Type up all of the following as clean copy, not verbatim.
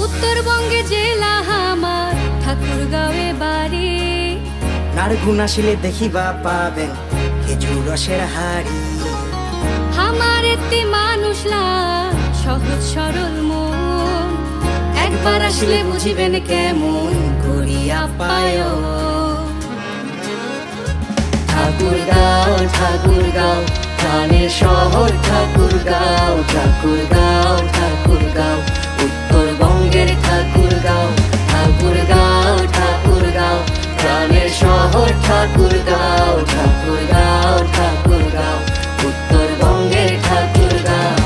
উত্তরবঙ্গে জেলা আমার ঠাকুরগাঁওয়ে বাড়ি। নারগুন আসিলে দেখিবা পাবেন খেজুর রসের হাড়ি। আমার একটি মানুষ সহজ সরল মন, একবার আসলে বুঝিবেন কেমন ঘুরিয়া পায়। ঠাকুরগাঁও ঠাকুরগাঁও প্রাণের শহর ঠাকুরগাঁও, ঠাকুরগাঁও ঠাকুরগাঁও উত্তরবঙ্গের ঠাকুরগাঁও, ঠাকুরগাঁও ঠাকুরগাঁও প্রাণের শহর ঠাকুরগাঁও, ঠাকুরগাঁও ঠাকুরগাঁও উত্তরবঙ্গের ঠাকুরগাঁও।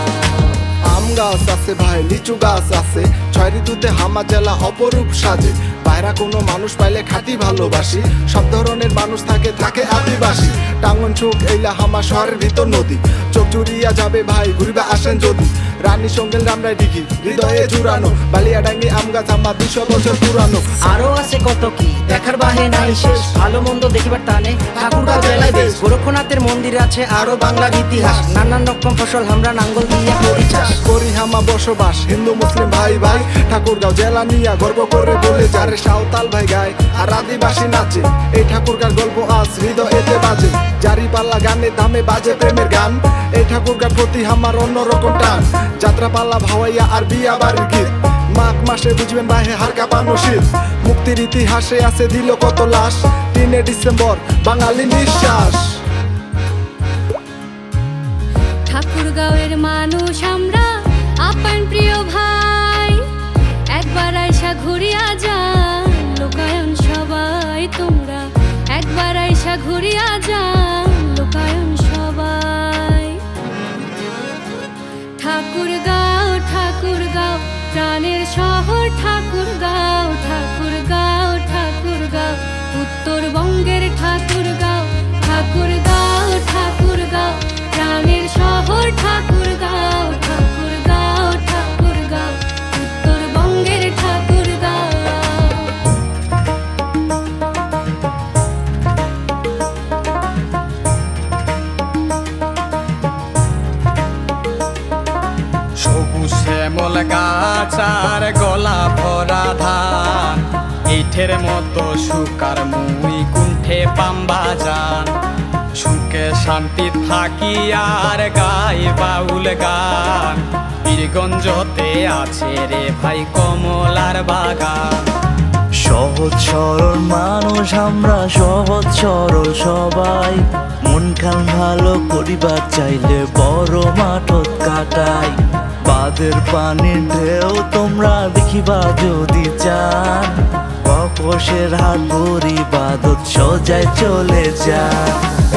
আম গাছ আছে ভাই, লিচু গাছ আছে, ছয় ঋতুতে হামা জেলা অপরূপ সাজে। বাইরা কোনো মানুষ পাইলে খাতি ভালোবাসি, সব ধরনের মানুষ থাকে থাকে আদিবাসী। টাঙ্গন চোখ এইলা হামা শহরের ভিতর নদী, চোখ জুড়িয়া যাবে ভাই ঘুরিবা আসেন যদি। রানী সঙ্গেল রামরাই দিঘি হৃদয়ে জুড়ানো, বালিয়াডাঙ্গি আম গাছ আমার 200 বছর পুরানো। আরো আছে কত কি দেখার বাহে নাই শেষ, ভালো মন্দ দেখিবার টানে ঠাকুরগাঁও জেলায় দেশ। গোরক্ষনাথের মন্দির আছে আরো বাংলার ইতিহাস, নানান রকম ফসল আমরা নাঙ্গল দিয়ে করি চাষ। করি হামা বসবাস হিন্দু মুসলিম ভাই ভাই, ঠাকুরগাঁও জেলা নিয়া গর্ব করে বলে যারে সাঁওতাল ভাই গায় আর আদিবাসী নাচে। এই ঠাকুরগাঁর গল্প আজ হৃদয়েতে বাজে, জারি পাল্লা গানে দামে বাজে প্রেমের গান। এই ঠাকুরগাঁর প্রতি আমার অন্যরকম টান, যাত্রা পাল্লা ভাওয়াইয়া আর বিয়া বাড়ির গীত। মাঘ মাসে বুঝবেন ভাই হার কাঁপানো শীত, মুক্তির ইতিহাসে আছে দিল কত লাশ। 3 ডিসেম্বর বাঙালি নিঃশ্বাস। ঠাকুরগাঁওয়ের মানুষ আমরা আপান প্রিয় ভাই, একবার আইসা ঘুরিয়া যান লোকায়ন সবাই। তোমরা একবার আইসা ঘুরিয়া যান লোকায়ন সবাই। ঠাকুরগাঁও ঠাকুরগাঁও প্রাণের শহর ঠাকুরগাঁও, ঠাকুরগাঁও ঠাকুরগাঁও উত্তরবঙ্গের ঠাকুরগাঁও, ঠাকুরগাঁও ঠাকুরগাঁও প্রাণের শহর ঠাকুরগাঁও, ঠাকুরগাঁও ঠাকুরগাঁও উত্তরবঙ্গের ঠাকুরগাঁও। সবুজ শ্যামল গাছ আর গলা ভরা ধান, ইটের মতো সুকার মুই কুণ্ঠে পাম্বা যান। সুখে শান্তি থাকি আর গাই বাউল গান, বীরগঞ্জতে আছে রে ভাই কমলার বাগান। সহজ সরল মানুষ আমরা, সহজ সরল সবাই। মন খান ভালো করিবার চাইলে বড় মাঠত কাটাই। বাদের পানির ঢেউ তোমরা দেখিবা যদি চান, কপসের হাট ভরি বাদত সোজায় চলে যান।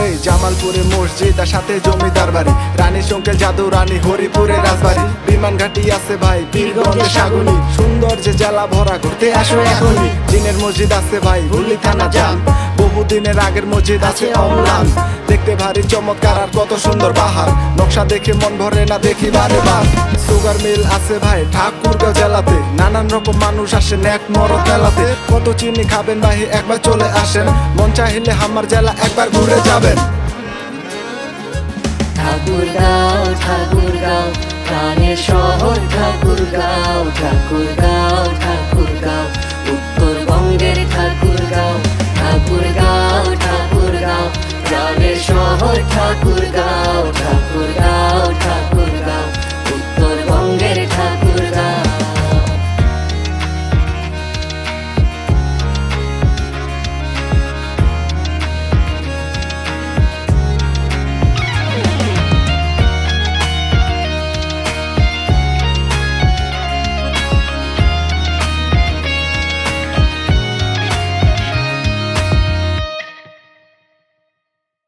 এই জামালপুরে মসজিদ আর সাথে জমিদার বাড়ি, রানী শঙ্কেল জাদু রানী হরিপুরে রাজবাড়ি। বিমান ঘাটি আছে ভাই বীরগঞ্জে সাগুনি, সুন্দর যে জেলা ভরা ঘুরতে আসো এখনই। জিনের মসজিদ আছে ভাই হুলি থানা যান, বহুদিনের আগের মসজিদ আছে অম্লান। দেখতে ভারী চমৎকার আর কত সুন্দর বাহার, নকশা দেখে মন ভরে না দেখি বারে বার। সুগার মিল আছে ভাই ঠাকুরগাঁও জেলাতে, নানান রকম মানুষ আসে ন্যাক মরদ মেলাতে। কত চিনি খাবেন ভাই একবার চলে আসেন, মন চাইলে আমার জেলা একবার ঘুরে যাবেন। ঠাকুরগাঁও ঠাকুরগাঁও প্রাণের শহর ঠাকুরগাঁও, ঠাকুরগাঁও ঠাকুরগাঁও উত্তরবঙ্গের ঠাকুরগাঁও।